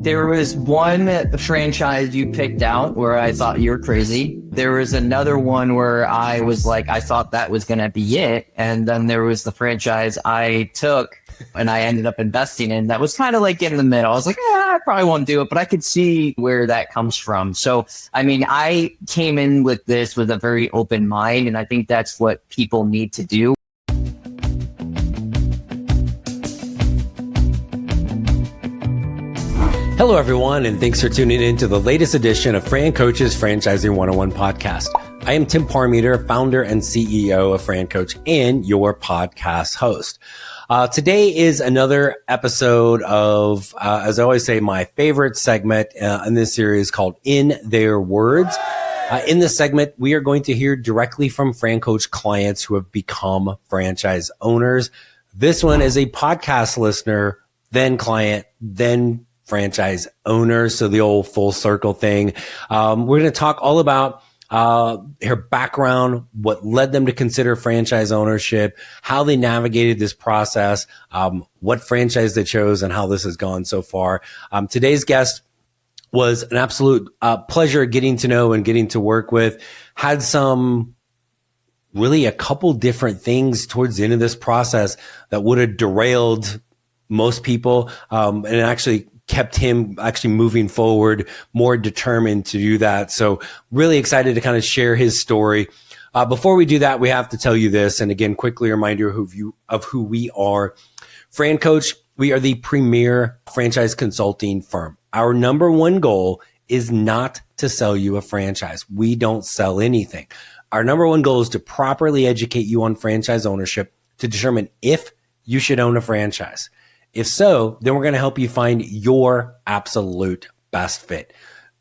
There was one franchise you picked out where I thought you were crazy. There was another one where I was like, I thought that was going to be it. And then there was the franchise I took and I ended up investing in that was kind of like in the middle. I was like, I probably won't do it, but I could see where that comes from. So, I mean, I came in with this with a very open mind, and I think that's what people need to do. Hello, everyone, and thanks for tuning in to the latest edition of FranCoach's Franchising 101 podcast. I am Tim Parmeter, founder and CEO of FranCoach and your podcast host. Today is another episode of, as I always say, my favorite segment in this series called In Their Words. In this segment, we are going to hear directly from FranCoach clients who have become franchise owners. This one is a podcast listener, then client, then franchise owner. So the old full circle thing. We're going to talk all about her background, what led them to consider franchise ownership, how they navigated this process, what franchise they chose, and how this has gone so far. Today's guest was an absolute pleasure getting to know and getting to work with. Had really a couple different things towards the end of this process that would have derailed most people, and actually kept him actually moving forward, more determined to do that. So really excited to kind of share his story. Before we do that, we have to tell you this. And again, quickly a reminder of who we are. FranCoach, we are the premier franchise consulting firm. Our number one goal is not to sell you a franchise. We don't sell anything. Our number one goal is to properly educate you on franchise ownership to determine if you should own a franchise. If so, then we're going to help you find your absolute best fit.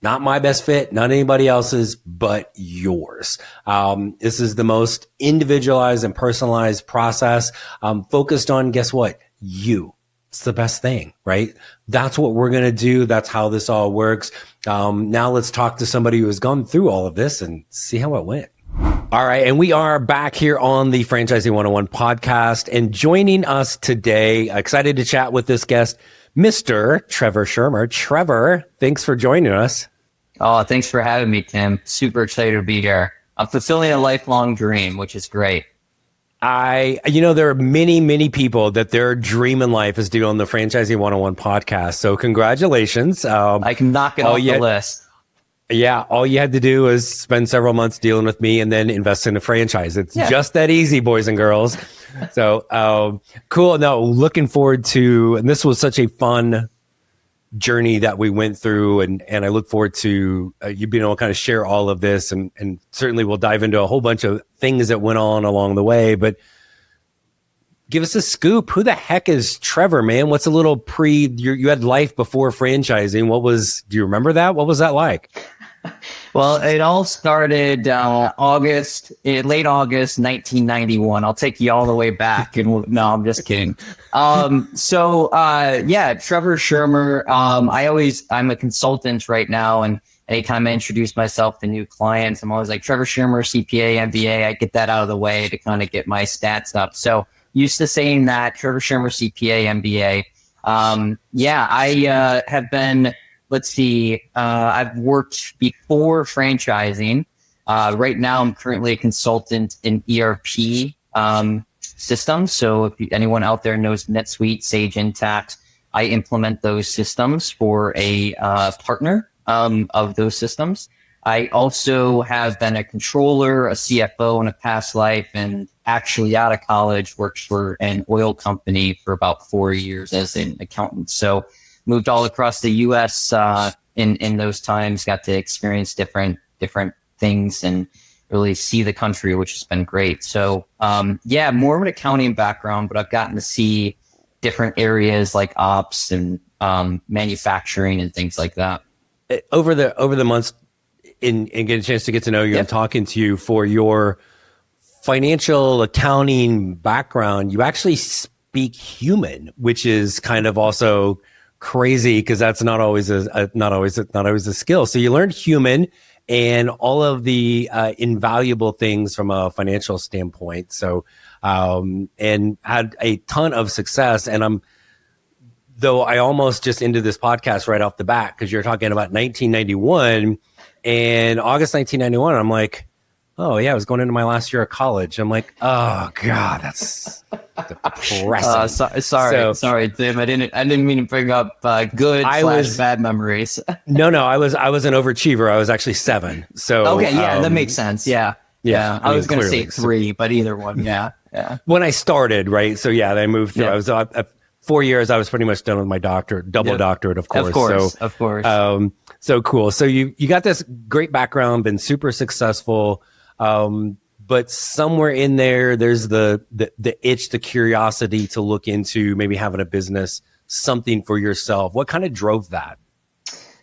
Not my best fit, not anybody else's, but yours. This is the most individualized and personalized process, focused on, guess what? You. It's the best thing, right? That's what we're going to do. That's how this all works. Now let's talk to somebody who has gone through all of this and see how it went. All right. And we are back here on the Franchising 101 podcast, and joining us today, excited to chat with this guest, Mr. Trevor Schermer. Trevor, thanks for joining us. Oh, thanks for having me, Tim. Super excited to be here. I'm fulfilling a lifelong dream, which is great. There are many people that their dream in life is to be on the Franchising 101 podcast. So congratulations. I can knock it off the list. Yeah, all you had to do was spend several months dealing with me and then invest in a franchise. It's just that easy, boys and girls. So cool. No, looking forward to, and this was such a fun journey that we went through, and I look forward to you being able to kind of share all of this, and certainly we'll dive into a whole bunch of things that went on along the way. But give us a scoop. Who the heck is Trevor, man? What's a little you had life before franchising. Do you remember that? What was that like? Well, it all started late August, 1991. I'll take you all the way back. No, I'm just kidding. Trevor Schermer. I'm a consultant right now, and anytime I introduce myself to new clients, I'm always like, Trevor Schermer, CPA, MBA. I get that out of the way to kind of get my stats up. So used to saying that, Trevor Schermer, CPA, MBA. I have been, I've worked before franchising. Right now, I'm currently a consultant in ERP systems. So if anyone out there knows NetSuite, Sage Intacct, I implement those systems for a partner of those systems. I also have been a controller, a CFO in a past life, and actually out of college worked for an oil company for about 4 years as an accountant. So moved all across the U.S. In those times, got to experience different things and really see the country, which has been great. So more of an accounting background, but I've gotten to see different areas like ops and manufacturing and things like that. Over the months, and get a chance to get to know you and talking to you for your financial accounting background, you actually speak human, which is kind of also crazy because that's not always a skill. So you learned human and all of the invaluable things from a financial standpoint. So and had a ton of success. And though I almost just ended this podcast right off the bat because you're talking about 1991 and August 1991. I'm like, oh yeah, I was going into my last year of college. I'm like, oh God, that's depressing. Sorry, Tim. I didn't mean to bring up bad memories. No, I was an overachiever. I was actually 7. So okay, yeah, that makes sense. Yeah. I was going to say 3, but either one. Yeah. When I started, right? So yeah, I moved through. Yeah. I was 4 years. I was pretty much done with my doctorate, doctorate, of course. Of course. So cool. So you got this great background, been super successful. But somewhere in there, there's the itch, the curiosity to look into maybe having a business, something for yourself. What kind of drove that?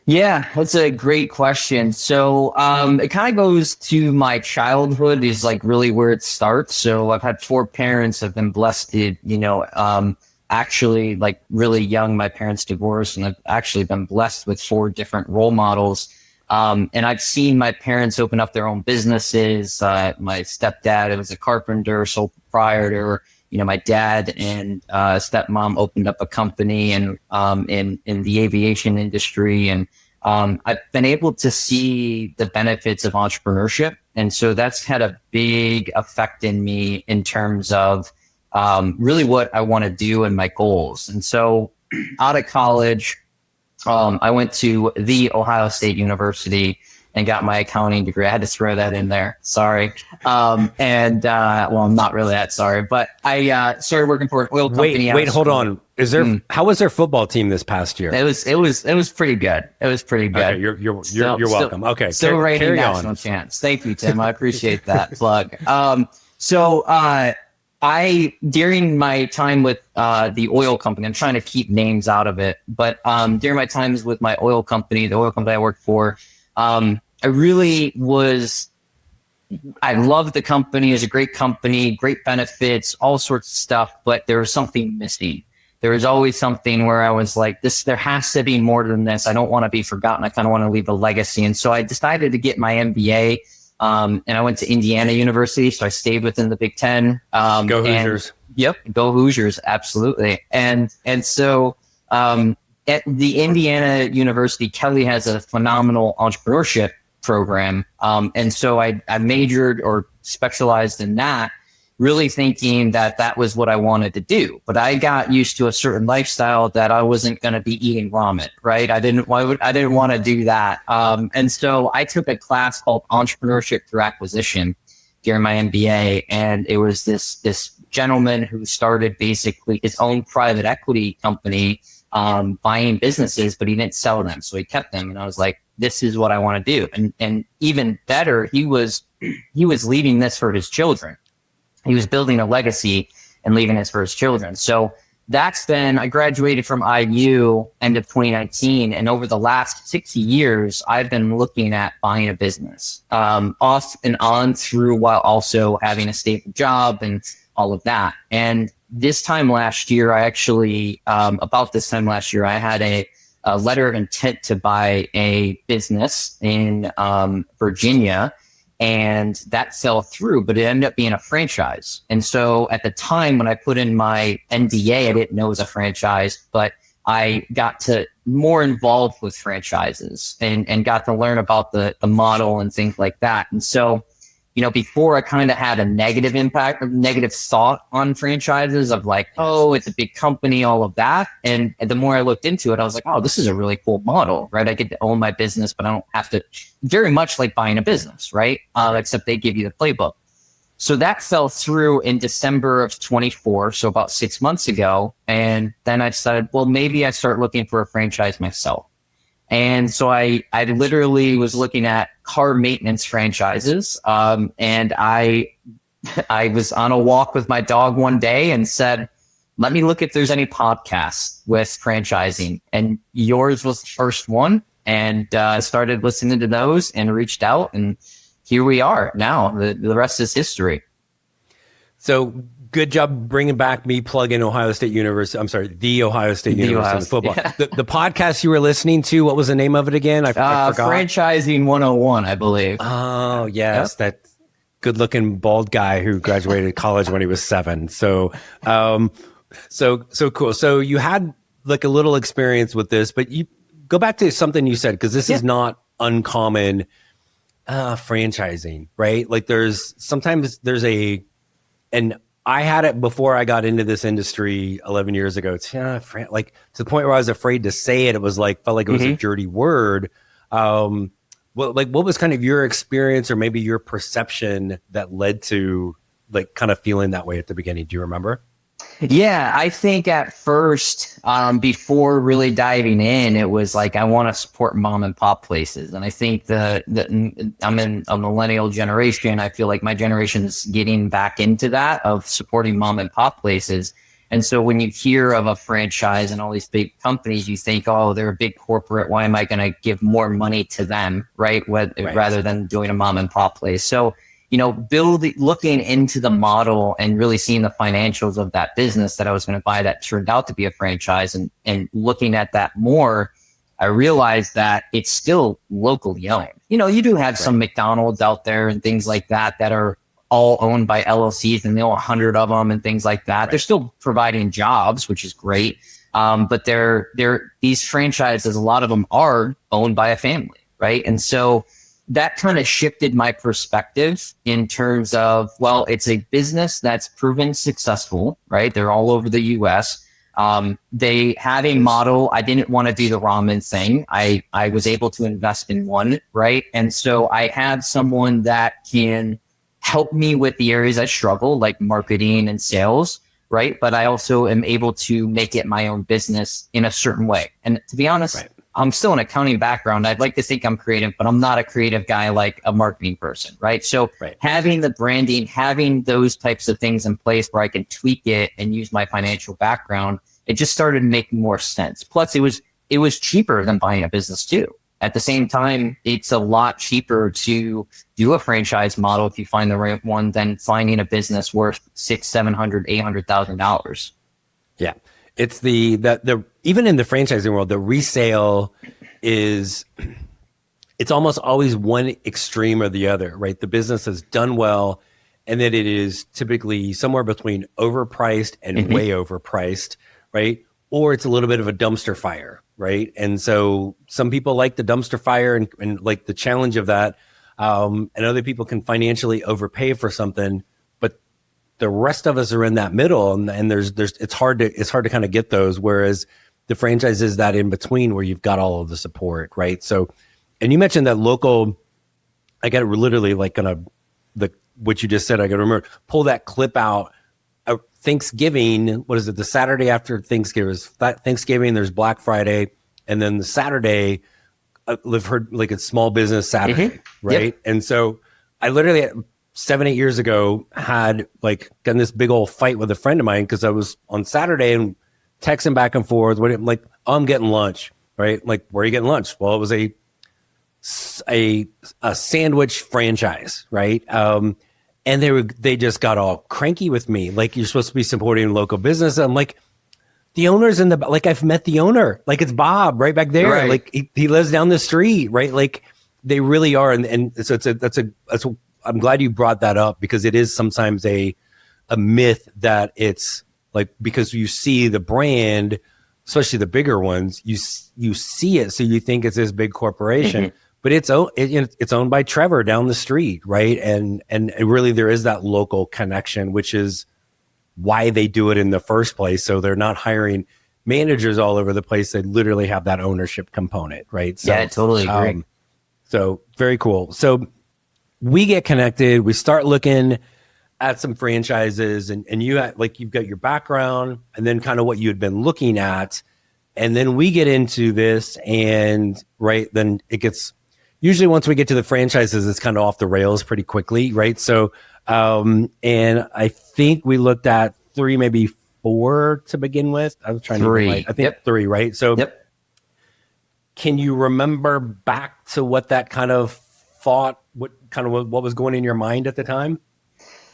Yeah, that's a great question. So it kind of goes to my childhood is like really where it starts. So I've had 4 parents. I've been blessed to, actually like really young, my parents divorced, and I've actually been blessed with 4 different role models. And I've seen my parents open up their own businesses. My stepdad was a carpenter, sole proprietor. My dad and stepmom opened up a company and in the aviation industry. And I've been able to see the benefits of entrepreneurship. And so that's had a big effect in me in terms of really what I want to do and my goals. And so out of college, I went to the Ohio State University and got my accounting degree. I had to throw that in there. Sorry. Well, I'm not really that sorry, but I started working for an oil company. Wait, hold on. Is there? How was their football team this past year? It was pretty good. It was pretty good. Okay, you're welcome. Okay, still reigning national champs. Thank you, Tim. I appreciate that plug. During my time with the oil company, I'm trying to keep names out of it, but during my times with my oil company, the oil company I worked for, I loved the company. It was a great company, great benefits, all sorts of stuff, but there was something missing. There was always something where I was like, there has to be more than this. I don't want to be forgotten. I kind of want to leave a legacy. And so I decided to get my MBA. And I went to Indiana University, so I stayed within the Big Ten. Go Hoosiers. Yep, go Hoosiers, absolutely. And so at the Indiana University, Kelly has a phenomenal entrepreneurship program. And so I majored or specialized in that, really thinking that was what I wanted to do. But I got used to a certain lifestyle that I wasn't going to be eating ramen, right? I didn't want to do that. And so I took a class called Entrepreneurship Through Acquisition during my MBA. And it was this gentleman who started basically his own private equity company, buying businesses, but he didn't sell them. So he kept them. And I was like, this is what I want to do. And even better, he was leaving this for his children. He was building a legacy and leaving this for his children. So I graduated from IU end of 2019. And over the last 6 years, I've been looking at buying a business, off and on through while also having a stable job and all of that. And this time last year, I actually, about this time last year, I had a letter of intent to buy a business in Virginia. And that fell through, but it ended up being a franchise. And so at the time when I put in my NDA, I didn't know it was a franchise, but I got to more involved with franchises and got to learn about the model and things like that. And so, before I kind of had a negative thought on franchises of like, oh, it's a big company, all of that. And the more I looked into it, I was like, oh, this is a really cool model, right? I get to own my business, but I don't have to, very much like buying a business, right? Except they give you the playbook. So that fell through in December of 24. So about 6 months ago. And then I decided, well, maybe I start looking for a franchise myself. And so I literally was looking at car maintenance franchises. And I was on a walk with my dog one day and said, let me look if there's any podcasts with franchising. And yours was the first one. And started listening to those and reached out. And here we are now. The rest is history. So good job bringing back me plugging Ohio State University. I'm sorry, the Ohio State University football. Yeah. The podcast you were listening to, what was the name of it again? I forgot. Franchising 101, I believe. Oh, yes. Yep. That good-looking bald guy who graduated college when he was 7. So cool. So you had like a little experience with this, but you go back to something you said, because this is not uncommon franchising, right? Like and I had it before I got into this industry 11 years ago. It's, like to the point where I was afraid to say it. It was like, felt like it was a dirty word. What was kind of your experience or maybe your perception that led to like kind of feeling that way at the beginning? Do you remember? Yeah, I think at first, before really diving in, it was like, I want to support mom and pop places. And I think that I'm in a millennial generation. I feel like my generation is getting back into that of supporting mom and pop places. And so when you hear of a franchise and all these big companies, you think, oh, they're a big corporate. Why am I going to give more money to them, right? Rather than doing a mom and pop place. So, looking into the model and really seeing the financials of that business that I was going to buy that turned out to be a franchise, and looking at that more, I realized that it's still locally owned. You do have some McDonald's out there and things like that are all owned by LLCs, and 100 of them and things like that. They're still providing jobs, which is great. But these franchises, a lot of them are owned by a family, right? And so that kind of shifted my perspective in terms of, well, it's a business that's proven successful, right? They're all over the US. They have a model. I didn't want to do the ramen thing. I was able to invest in one, right? And so I had someone that can help me with the areas I struggle, like marketing and sales, right? But I also am able to make it my own business in a certain way. And to be honest, I'm still an accounting background. I'd like to think I'm creative, but I'm not a creative guy like a marketing person, right? So having the branding, having those types of things in place where I can tweak it and use my financial background, it just started making more sense. Plus, it was cheaper than buying a business too. At the same time, it's a lot cheaper to do a franchise model if you find the right one than finding a business worth $600,000, $700,000, $800,000. Yeah. It's the even in the franchising world, the resale it's almost always one extreme or the other, right? The business has done well, and then it is typically somewhere between overpriced and way overpriced, right? Or it's a little bit of a dumpster fire, right? And so some people like the dumpster fire and like the challenge of that, and other people can financially overpay for something. The rest of us are in that middle, and there's it's hard to kind of get those. Whereas the franchise is that in between where you've got all of the support, right? So, and you mentioned that local. I got to literally like what you just said. I got to remember pull that clip out. Thanksgiving. What is it? The Saturday after Thanksgiving. There's Black Friday, and then the Saturday. I've heard like it's Small Business Saturday, right? Yep. And so I literally 7-8 years ago had like gotten this big old fight with a friend of mine because I was on Saturday and texting back and forth. Like, oh, I'm getting lunch, right? Like, where are you getting lunch? Well, it was a sandwich franchise, right? And they just got all cranky with me. Like, you're supposed to be supporting local business. I'm like, the owner's like I've met the owner. Like, it's Bob right back there. Right. Like he lives down the street, right? Like they really are. And so that's I'm glad you brought that up because it is sometimes a myth that it's like, because you see the brand, especially the bigger ones, you see it. So you think it's this big corporation, but it's owned by Trevor down the street. Right. And really there is that local connection, which is why they do it in the first place. So they're not hiring managers all over the place. They literally have that ownership component. Right. So, yeah, I totally agree. So very cool. So we get connected. We start looking at some franchises, and you've got your background, and then kind of what you had been looking at, and then we get into this, and then it gets usually once we get to the franchises, it's kind of off the rails pretty quickly, right? So, and I think we looked at 3, maybe 4 to begin with. I was trying 3. I think 3, right? So, can you remember back to what that kind of thought? What was going in your mind at the time?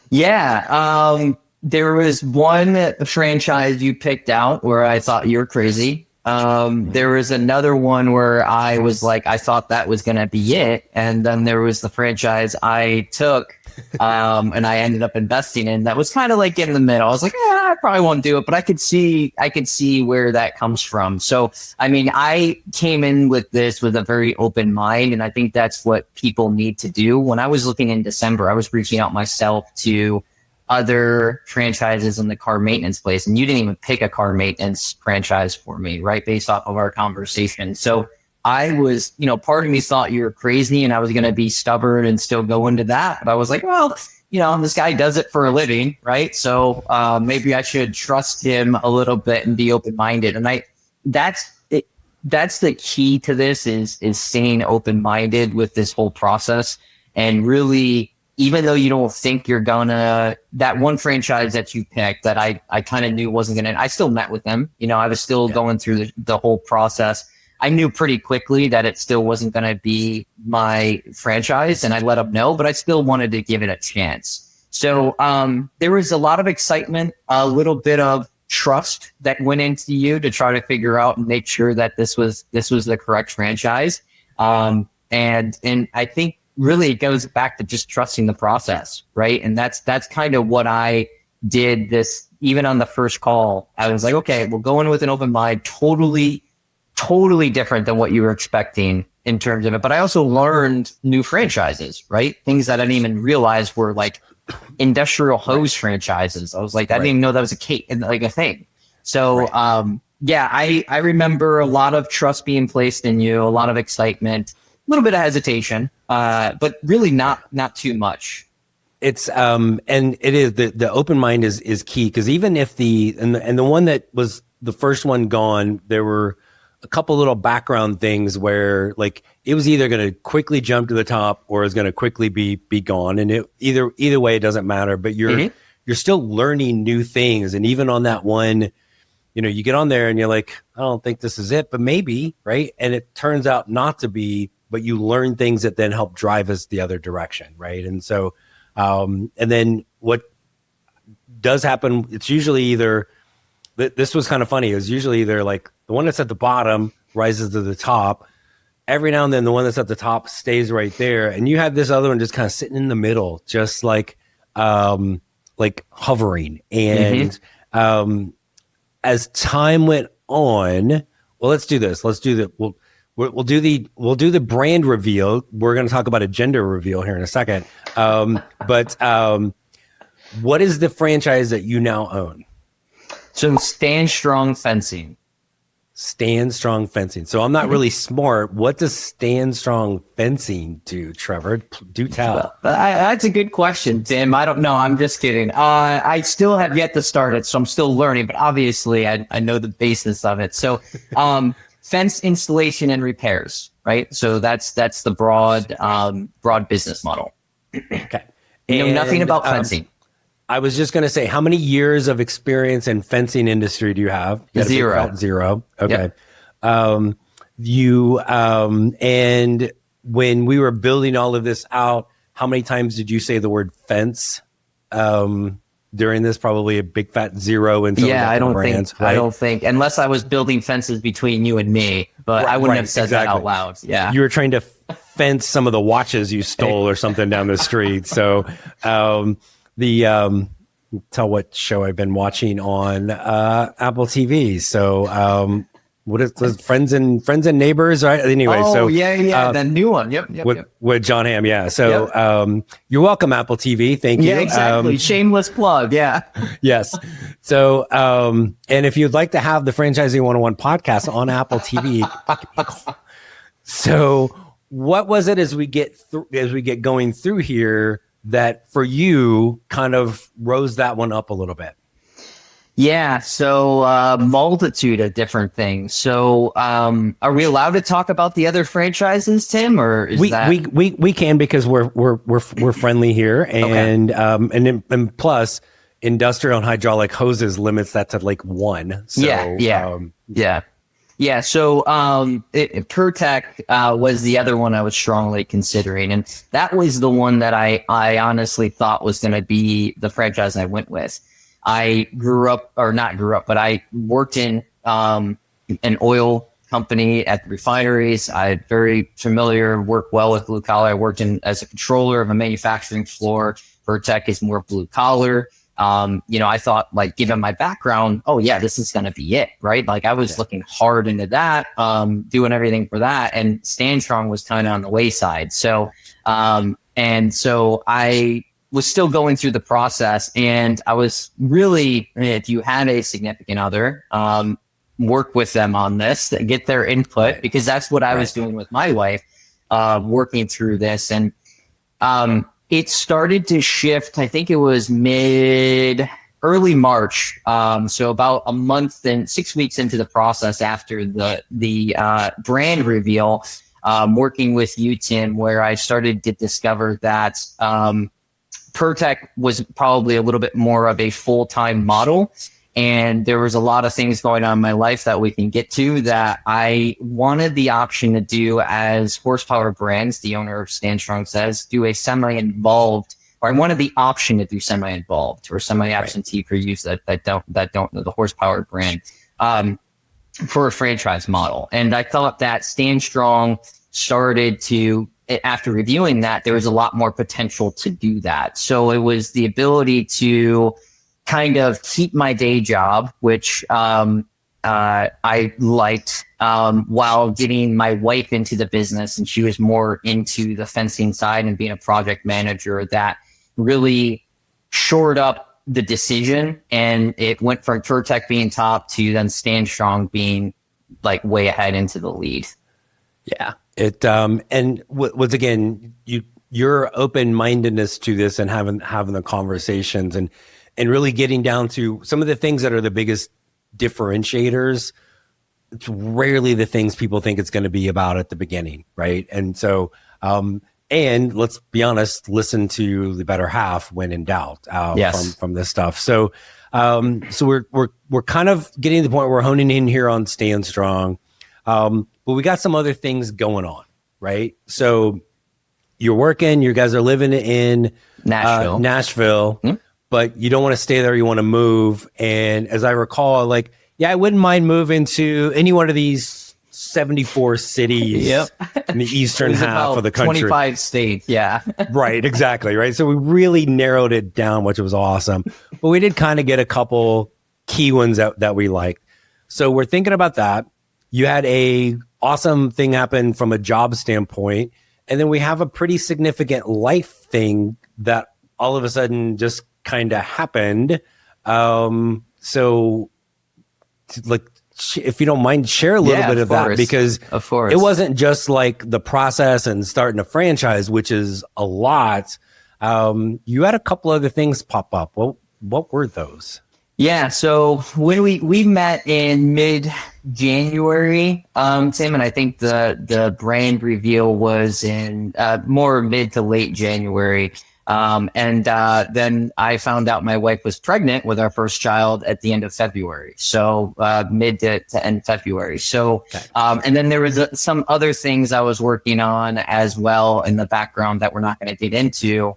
Yeah. There was one franchise you picked out where I thought you were crazy. There was another one where I was like, I thought that was going to be it. And then there was the franchise I took And I ended up investing in that. Was kind of like in the middle. I was like, I probably won't do it, but I could see where that comes from. So, I mean, I came in with this with a very open mind, and I think that's what people need to do. When I was looking in December, I was reaching out myself to other franchises in the car maintenance place, and you didn't even pick a car maintenance franchise for me, right? Based off of our conversation. So I was, part of me thought you were crazy and I was going to be stubborn and still go into that. But I was like, well, this guy does it for a living, right? So maybe I should trust him a little bit and be open-minded. And that's the key to this is staying open-minded with this whole process. And really, even though you don't think you're gonna, that one franchise that you picked that I kind of knew wasn't gonna, I still met with them. I was still going through the whole process. I knew pretty quickly that it still wasn't going to be my franchise, and I let them know, but I still wanted to give it a chance. So there was a lot of excitement, a little bit of trust that went into you to try to figure out and make sure that this was the correct franchise. And I think really it goes back to just trusting the process, right? And that's kind of what I did. This, even on the first call, I was like, okay, we'll go in with an open mind, totally different than what you were expecting in terms of it. But I also learned new franchises, right? Things that I didn't even realize were like industrial hose franchises. I was like, I didn't even know that was a thing. So, I remember a lot of trust being placed in you, a lot of excitement, a little bit of hesitation, but really not too much. It's and it is the open mind is key, because even if the one that was the first one gone, there were a couple little background things where like it was either going to quickly jump to the top or is going to quickly be gone, and it either way it doesn't matter. But you're still learning new things, and even on that one, you get on there and you're like, I don't think this is it, but maybe, right? And it turns out not to be, but you learn things that then help drive us the other direction, right? And so, and then what does happen? It's usually either. This was kind of funny. It was usually either like the one that's at the bottom rises to the top. Every now and then, the one that's at the top stays right there, and you have this other one just kind of sitting in the middle, just like hovering. And as time went on, well, let's do this. Let's do the we'll do the brand reveal. We're going to talk about a gender reveal here in a second. But what is the franchise that you now own? So Stand Strong Fencing. Stand Strong Fencing. So I'm not really smart. What does Stand Strong Fencing do, Trevor? Do tell. That's a good question, Tim. I don't know. I'm just kidding. I still have yet to start it, so I'm still learning. But obviously, I know the basis of it. So fence installation and repairs, right? So that's the broad business model. Okay. You know nothing about fencing. I was just going to say, how many years of experience in fencing industry do you have? Zero. Okay. Yep. And when we were building all of this out, how many times did you say the word fence during this? Probably a big fat zero in some I don't brands, think. right? I don't think, unless I was building fences between you and me, but I wouldn't have said that out loud. Yeah, you were trying to fence some of the watches you stole or something down the street. So. Tell what show I've been watching on Apple TV. So what is this? Friends and Neighbors, right? Anyway, that new one. Yep. With John Hamm, yeah. So you're welcome, Apple TV. Thank you. Yeah, exactly. Shameless plug. Yeah. Yes. So and if you'd like to have the Franchising 101 podcast on Apple TV, so what was it as we get going through here that for you kind of rose that one up a little bit? Yeah, so multitude of different things. So are we allowed to talk about the other franchises, Tim, or is we can, because we're friendly here, and okay. and plus industrial and hydraulic hoses limits that to like one. So, Yeah. So PureTech was the other one I was strongly considering. And that was the one that I honestly thought was going to be the franchise I went with. I but I worked in an oil company at the refineries. I'm very familiar, work well with blue collar. I worked as a controller of a manufacturing floor. Vertec is more blue collar. I thought, like, given my background, oh yeah, this is going to be it, right? Like I was looking hard into that, doing everything for that, and Stand Strong was kind of on the wayside. So, so I was still going through the process, and I was really, if you had a significant other, work with them on this, get their input, because that's what I was doing with my wife, working through this. And, it started to shift. I think it was early March. So about a month and 6 weeks into the process after the brand reveal, working with you, Tim, where I started to discover that Pertec was probably a little bit more of a full-time model. And there was a lot of things going on in my life that we can get to that I wanted the option to do as Horsepower Brands, the owner of Stand Strong says, do a semi-involved, or I wanted the option to do semi-involved or semi-absentee for use that don't know the Horsepower brand, for a franchise model. And I thought that Stand Strong started to, after reviewing that, there was a lot more potential to do that. So it was the ability to kind of keep my day job, which I liked, while getting my wife into the business, and she was more into the fencing side and being a project manager. That really shored up the decision, and it went from Pertec being top to then Stand Strong being like way ahead into the lead. Yeah. It and once again, your open-mindedness to this and having the conversations and really getting down to some of the things that are the biggest differentiators. It's rarely the things people think it's going to be about at the beginning, right? And so, and let's be honest, listen to the better half when in doubt, from this stuff. So, so we're kind of getting to the point where we're honing in here on Stand Strong, but we got some other things going on, right? So you're working, you guys are living in Nashville. Mm-hmm. But you don't want to stay there. You want to move. And as I recall, like, yeah, I wouldn't mind moving to any one of these 74 cities in the eastern half of the country. 25 states. Yeah. Right. Exactly. Right. So we really narrowed it down, which was awesome. But we did kind of get a couple key ones that we liked. So we're thinking about that. You had a awesome thing happen from a job standpoint. And then we have a pretty significant life thing that all of a sudden just kind of happened. So like, if you don't mind, share a little bit of that, because of course it wasn't just like the process and starting a franchise, which is a lot. You had a couple other things pop up. Well, what were those? Yeah. So when we met in mid-January, Tim, and I think the brand reveal was in more mid to late January. Then I found out my wife was pregnant with our first child at the end of February. So, mid to end February. So, and then there was some other things I was working on as well in the background that we're not going to get into.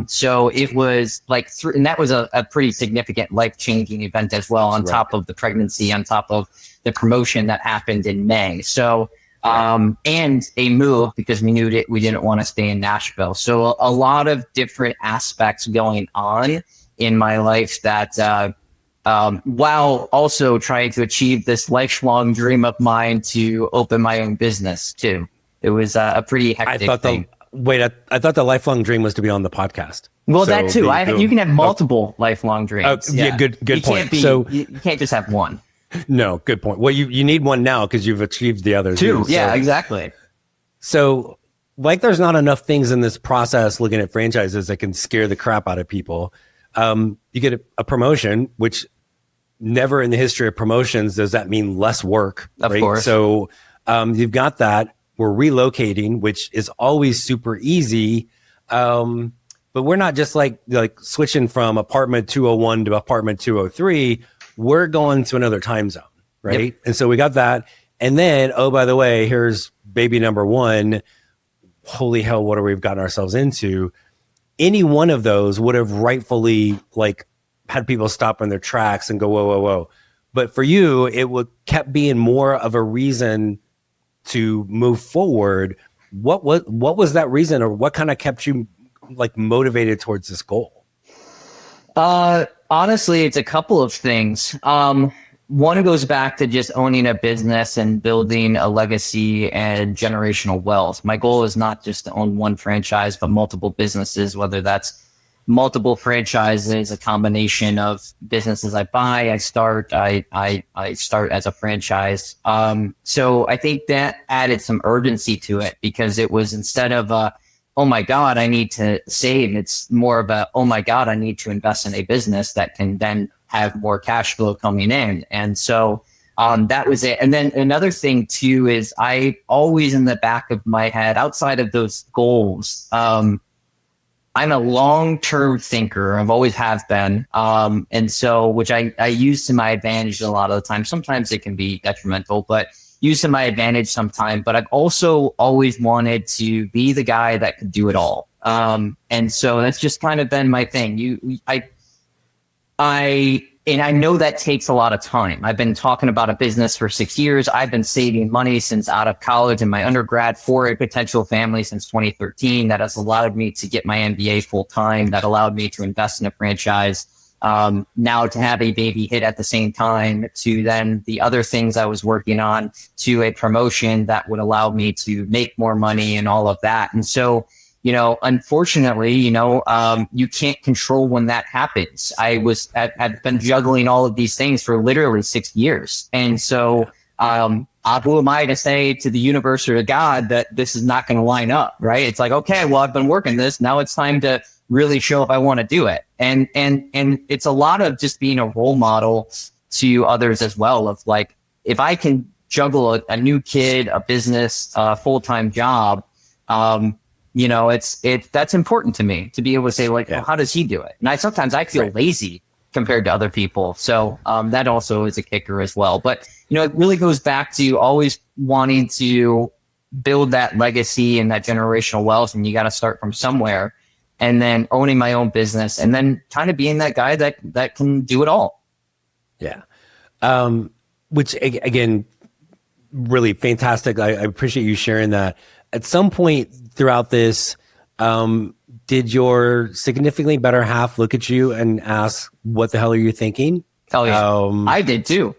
So it was like, and that was a pretty significant life-changing event as well, on top of the pregnancy, on top of the promotion that happened in May. So, and a move, because we knew that we didn't want to stay in Nashville. So a lot of different aspects going on in my life that, while also trying to achieve this lifelong dream of mine to open my own business too. It was a pretty hectic thing. I thought the lifelong dream was to be on the podcast. Well, so that too. You can have multiple lifelong dreams. Good point. You can't just have one. No, good point. Well, you need one now because you've achieved the other two. Yeah, exactly. So, like, there's not enough things in this process looking at franchises that can scare the crap out of people. You get a promotion, which never in the history of promotions does that mean less work. Of course. So you've got that. We're relocating, which is always super easy. But we're not just like switching from apartment 201 to apartment 203. We're going to another time zone, right? Yep. And so we got that. And then, oh, by the way, here's baby number one. Holy hell, what have we gotten ourselves into? Any one of those would have rightfully had people stop in their tracks and go, whoa, whoa, whoa. But for you, kept being more of a reason to move forward. What was that reason, or what kind of kept you like motivated towards this goal? Honestly, it's a couple of things. One goes back to just owning a business and building a legacy and generational wealth. My goal is not just to own one franchise, but multiple businesses, whether that's multiple franchises, a combination of businesses I buy, I start as a franchise. So I think that added some urgency to it, because it was, instead of oh my God, I need to save, it's more of a, oh my God, I need to invest in a business that can then have more cash flow coming in. And so that was it. And then another thing too is, I always, in the back of my head, outside of those goals, I'm a long-term thinker. I've always have been. And so, which I use to my advantage a lot of the time. Sometimes it can be detrimental, but use to my advantage sometimes. But I've also always wanted to be the guy that could do it all. And so that's just kind of been my thing. And I know that takes a lot of time. I've been talking about a business for 6 years. I've been saving money since out of college and my undergrad for a potential family since 2013. That has allowed me to get my MBA full time. That allowed me to invest in a franchise. Now to have a baby hit at the same time, to then the other things I was working on, to a promotion that would allow me to make more money and all of that. And so, unfortunately, you can't control when that happens. I've been juggling all of these things for literally 6 years. And so, who am I to say to the universe or to God that this is not going to line up, right? It's like, okay, well, I've been working this. Now it's time to really show if I want to do it. And it's a lot of just being a role model to others as well, of like, if I can juggle a new kid, a business, a full-time job, that's important to me, to be able to say, like, well, how does he do it? And sometimes I feel lazy compared to other people. So that also is a kicker as well. But, it really goes back to always wanting to build that legacy and that generational wealth. And you got to start from somewhere, and then owning my own business, and then kind of being that guy that can do it all. Yeah. Which again, really fantastic. I appreciate you sharing that. At some point throughout this, did your significantly better half look at you and ask, what the hell are you thinking? Oh yeah. I did too.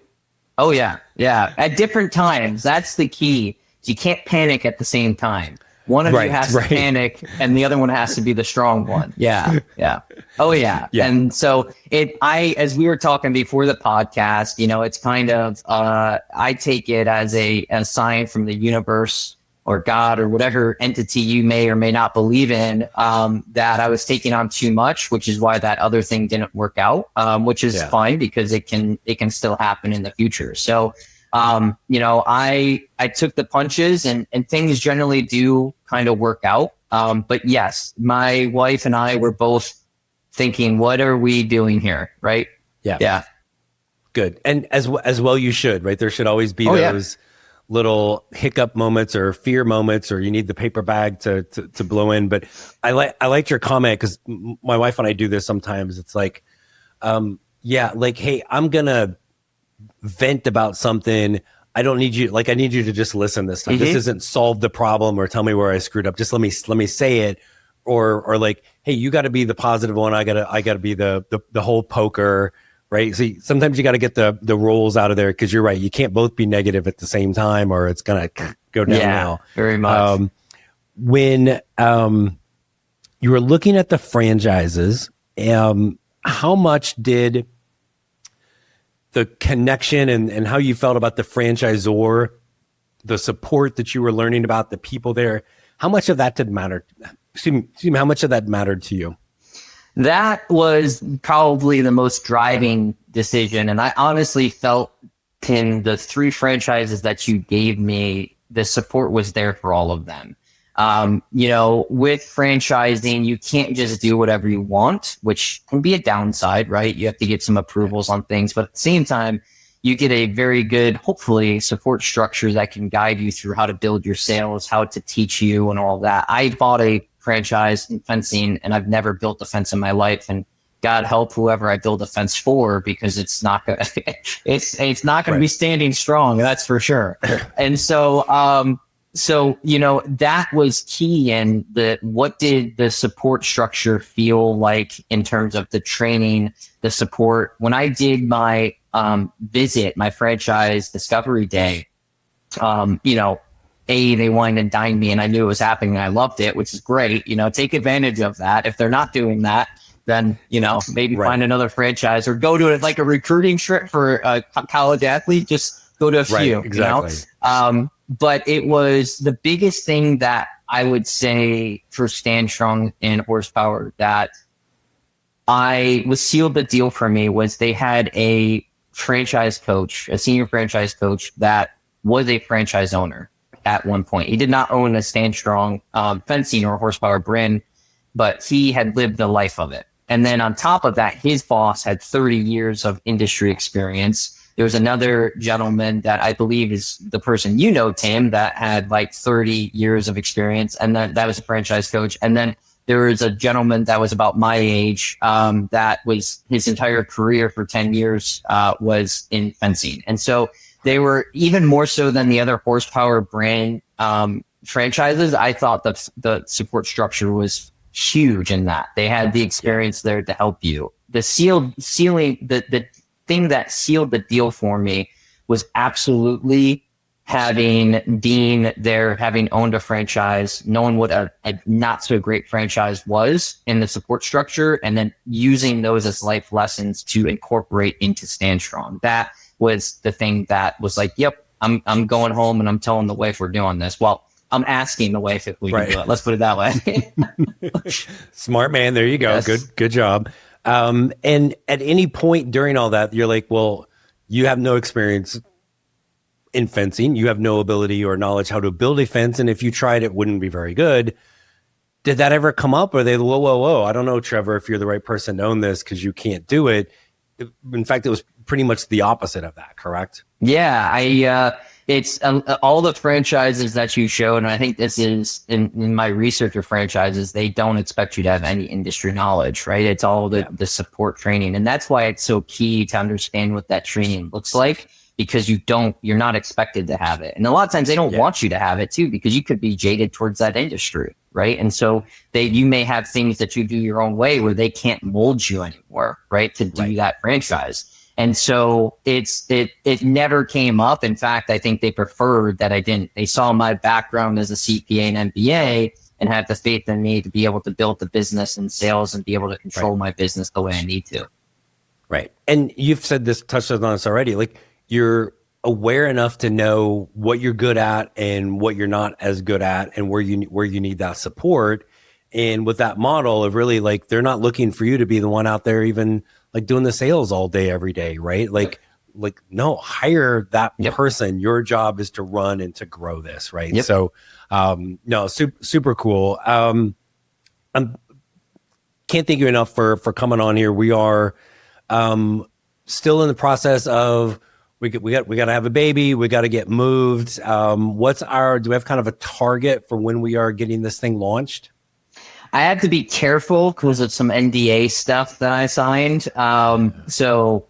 Oh yeah. Yeah. At different times. That's the key. You can't panic at the same time. One of you has to panic, and the other one has to be the strong one. Yeah. Yeah. Oh yeah. And so as we were talking before the podcast, it's kind of, I take it as a sign from the universe or God or whatever entity you may or may not believe in, that I was taking on too much, which is why that other thing didn't work out, which is fine, because it can still happen in the future. So, I took the punches, and things generally do kind of work out. But yes, my wife and I were both thinking, what are we doing here? Right. Yeah. Yeah. Good. And as well you should, right? There should always be those little hiccup moments or fear moments, or you need the paper bag to blow in. But I liked your comment, because my wife and I do this sometimes. It's like, hey, I'm going to vent about something. I don't need you. Like, I need you to just listen this time. Mm-hmm. This isn't solve the problem or tell me where I screwed up. Just let me say it. Or like, hey, you got to be the positive one. I gotta be the whole poker. Right. See, sometimes you got to get the roles out of there, because you're right. You can't both be negative at the same time, or it's going to go downhill. Yeah, very much. When you were looking at the franchises, how much did the connection and how you felt about the franchisor, the support that you were learning about, the people there, how much of that did matter? Excuse me, how much of that mattered to you? That was probably the most driving decision. And I honestly felt in the 3 franchises that you gave me, the support was there for all of them. With franchising, you can't just do whatever you want, which can be a downside, right? You have to get some approvals on things, but at the same time, you get a very good, hopefully, support structure that can guide you through how to build your sales, how to teach you and all that. I bought a franchise in fencing, and I've never built a fence in my life. And God help whoever I build a fence for, because it's not gonna it's not gonna be standing strong, that's for sure. And so that was key. And what did the support structure feel like in terms of the training, the support? When I did my my franchise discovery day, they wanted to dine me, and I knew it was happening, and I loved it, which is great. Take advantage of that. If they're not doing that, then maybe find another franchise, or go to like a recruiting trip for a college athlete. Just go to a few. Exactly. But it was the biggest thing that I would say for Stand Strong and Horsepower that was sealed the deal for me, was they had a franchise coach, a senior franchise coach that was a franchise owner at one point. He did not own a Stand Strong fencing or Horsepower brand, but he had lived the life of it. And then on top of that, his boss had 30 years of industry experience. There was another gentleman that I believe is the person Tim, that had like 30 years of experience, and that was a franchise coach. And then there was a gentleman that was about my age, that was his entire career for 10 years was in fencing. And so they were, even more so than the other Horsepower brand franchises, I thought the support structure was huge in that. They had the experience there to help you. The thing that sealed the deal for me was absolutely having Dean there, having owned a franchise, knowing what a not so great franchise was in the support structure, and then using those as life lessons to incorporate into Stand Strong. That was the thing that was like, yep, I'm going home and I'm telling the wife we're doing this. Well, I'm asking the wife if we can do it. Let's put it that way. Smart man. There you go. Yes. Good job. And at any point during all that, you're like, well, you have no experience in fencing. You have no ability or knowledge how to build a fence. And if you tried, it wouldn't be very good. Did that ever come up? Or they, whoa. I don't know, Trevor, if you're the right person to own this because you can't do it. In fact, it was pretty much the opposite of that, correct? Yeah, it's all the franchises that you showed, and I think this is in my research of franchises, they don't expect you to have any industry knowledge, right? It's all the support training. And that's why it's so key to understand what that training looks like, because you're not expected to have it. And a lot of times they don't want you to have it too, because you could be jaded towards that industry, right? And so you may have things that you do your own way where they can't mold you anymore, right? To do that franchise. And so it never came up. In fact, I think they preferred that I didn't. They saw my background as a CPA and MBA and had the faith in me to be able to build the business and sales and be able to control my business the way I need to. Right. And you've said this, touched on this already, like you're aware enough to know what you're good at and what you're not as good at and where you need that support. And with that model of really like, they're not looking for you to be the one out there even like doing the sales all day, every day, right? Like no, hire that person. Your job is to run and to grow this, right? Yep. So, no, super cool. Can't thank you enough for coming on here. We are still in the process of we got to have a baby. We got to get moved. Do we have kind of a target for when we are getting this thing launched? I have to be careful because of some NDA stuff that I signed. So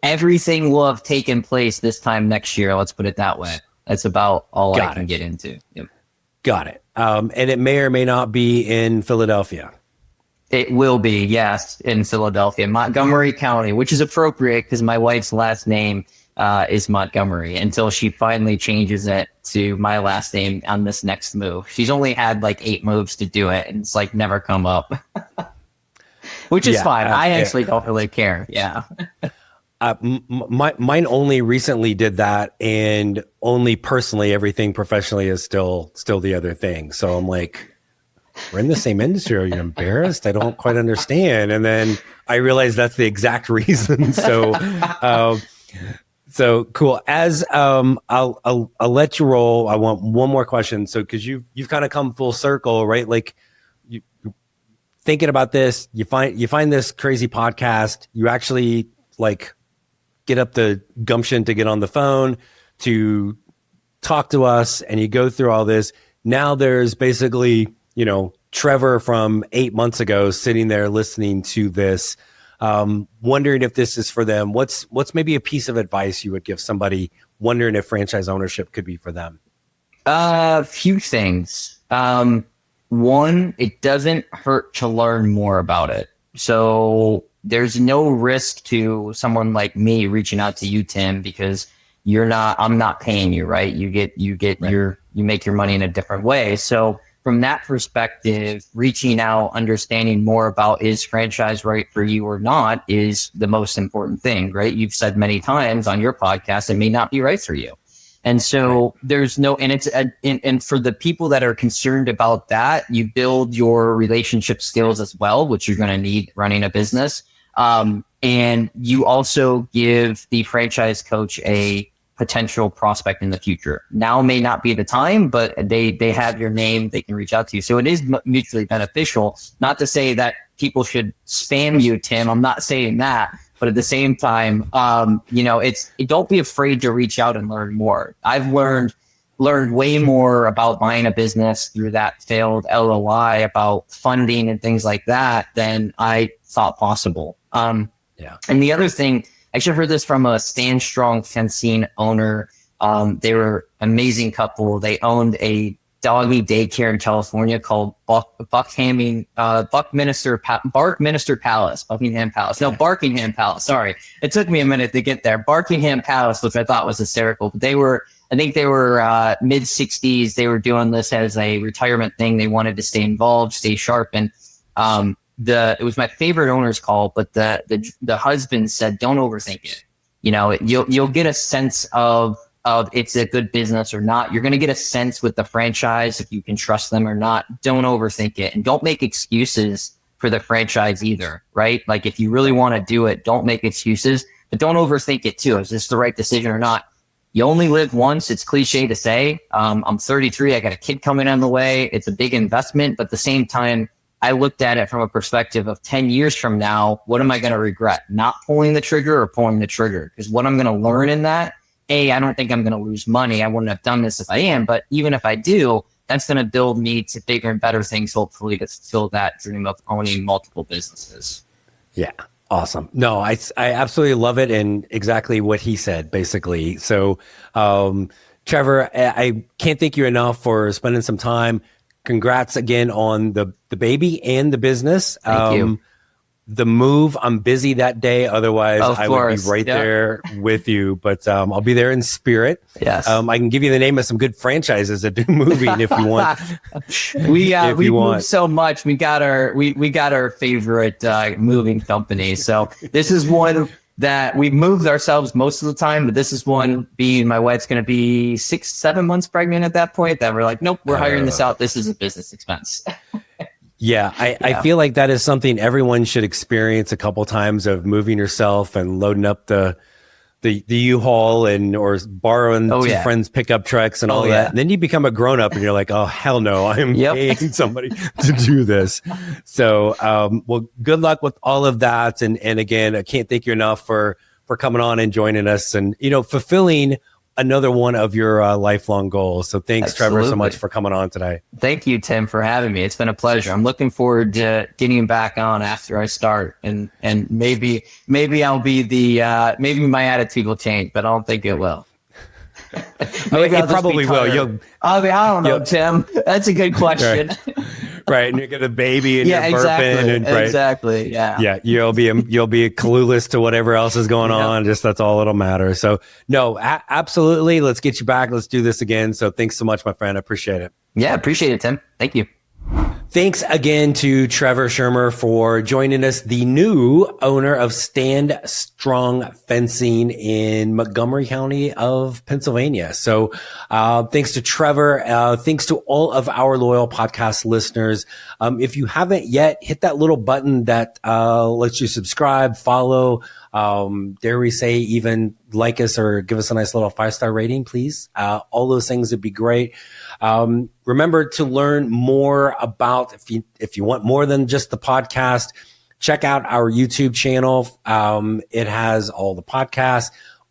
everything will have taken place this time next year. Let's put it that way. That's about all I can get into. Yep. Got it. And it may or may not be in Philadelphia. It will be, yes, in Philadelphia, Montgomery County, which is appropriate because my wife's last name is Montgomery until she finally changes it to my last name on this next move. She's only had like 8 moves to do it, and it's like never come up, which is fine. I actually don't really care. Yeah. Mine only recently did that, and only personally, everything professionally is still the other thing. So I'm like, we're in the same industry. Are you embarrassed? I don't quite understand. And then I realized that's the exact reason. So, so cool. As I'll let you roll. I want one more question. So, because you've kind of come full circle, right? Like you thinking about this, you find this crazy podcast. You actually like get up the gumption to get on the phone to talk to us, and you go through all this. Now there's basically, Trevor from 8 months ago sitting there listening to this, wondering if this is for them, what's maybe a piece of advice you would give somebody wondering if franchise ownership could be for them? A few things. One, it doesn't hurt to learn more about it. So there's no risk to someone like me reaching out to you, Tim, because I'm not paying you, right? You make your money in a different way. So from that perspective, reaching out, understanding more about is franchise right for you or not is the most important thing, right? You've said many times on your podcast, it may not be right for you. And so there's no, and and for the people that are concerned about that, you build your relationship skills as well, which you're going to need running a business. And you also give the franchise coach a potential prospect in the future. Now may not be the time, but they have your name, they can reach out to you. So it is mutually beneficial. Not to say that people should spam you, Tim. I'm not saying that. But at the same time, don't be afraid to reach out and learn more. I've learned way more about buying a business through that failed LOI, about funding and things like that than I thought possible. And the other thing, I actually heard this from a Stand Strong fencing owner. They were an amazing couple. They owned a doggy daycare in California called Barkminster Palace. Barkingham Palace. Sorry. It took me a minute to get there. Barkingham Palace, which I thought was hysterical. But I think they were mid 60s. They were doing this as a retirement thing. They wanted to stay involved, stay sharp. And it was my favorite owner's call, but the husband said, don't overthink it. You'll get a sense of it's a good business or not. You're going to get a sense with the franchise if you can trust them or not. Don't overthink it, and don't make excuses for the franchise either, right? Like if you really want to do it, don't make excuses, but don't overthink it too. Is this the right decision or not? You only live once. It's cliche to say. I'm 33. I got a kid coming on the way. It's a big investment, but at the same time, I looked at it from a perspective of 10 years from now, what am I going to regret? Not pulling the trigger or pulling the trigger? Because what I'm going to learn in that, I don't think I'm going to lose money. I wouldn't have done this if I am, but even if I do, that's going to build me to bigger and better things, hopefully, to fulfill that dream of owning multiple businesses. Yeah. Awesome. No, I absolutely love it. And exactly what he said, basically. So, Trevor, I can't thank you enough for spending some time. Congrats again on the baby and the business. Thank you. The move, I'm busy that day. Otherwise, I would be right there with you. But I'll be there in spirit. Yes. I can give you the name of some good franchises that do moving if you want. we moved so much. We got our favorite moving company. So this is one that we've moved ourselves most of the time, but this is one, being my wife's going to be 6-7 months pregnant at that point, that we're like, nope, we're hiring this out. This is a business expense. Yeah, I feel like that is something everyone should experience a couple times, of moving yourself and loading up the U-Haul or borrowing two friends' pickup trucks and all that. And then you become a grown up and you're like, oh, hell no, I'm paying somebody to do this. So, well, good luck with all of that. And again, I can't thank you enough for coming on and joining us and, fulfilling another one of your lifelong goals. So thanks, Trevor, so much for coming on today. Thank you, Tim, for having me. It's been a pleasure. I'm looking forward to getting back on after I start, and maybe I'll be maybe my attitude will change, but I don't think it will. It probably will. I don't know, Tim. That's a good question. Right, and you get a baby and you're burping, and exactly. Yeah. You'll be clueless to whatever else is going on. Just that's all it'll matter. So no, absolutely. Let's get you back. Let's do this again. So thanks so much, my friend. I appreciate it. Yeah, appreciate it, Tim. Thank you. Thanks again to Trevor Schermer for joining us, the new owner of Stand Strong Fencing in Montgomery County of Pennsylvania. So thanks to Trevor. Thanks to all of our loyal podcast listeners. If you haven't yet, hit that little button that lets you subscribe, follow, dare we say even like us or give us a nice little 5-star rating, please. All those things would be great. Remember to learn more about, if you want more than just the podcast, check out our YouTube channel. It has all the podcasts,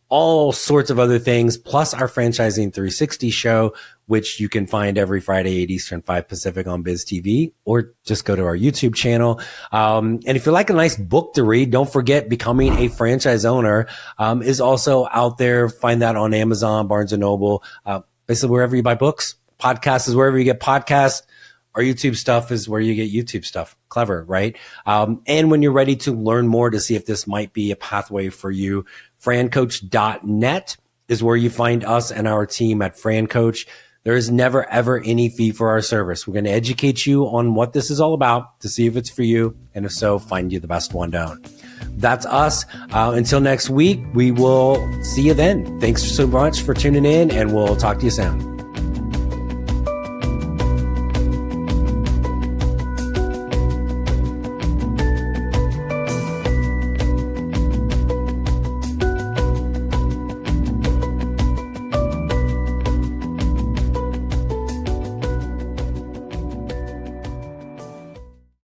all sorts of other things, plus our Franchising 360 show, which you can find every Friday, 8 Eastern, 5 Pacific on Biz TV, or just go to our YouTube channel. And if you like a nice book to read, don't forget Becoming a Franchise Owner is also out there. Find that on Amazon, Barnes & Noble, basically wherever you buy books. Podcasts is wherever you get podcasts. Our YouTube stuff is where you get YouTube stuff. Clever, right? And when you're ready to learn more to see if this might be a pathway for you, FranCoach.net is where you find us and our team at FranCoach. There is never, ever any fee for our service. We're going to educate you on what this is all about to see if it's for you. And if so, find you the best one down. That's us. Until next week, we will see you then. Thanks so much for tuning in, and we'll talk to you soon.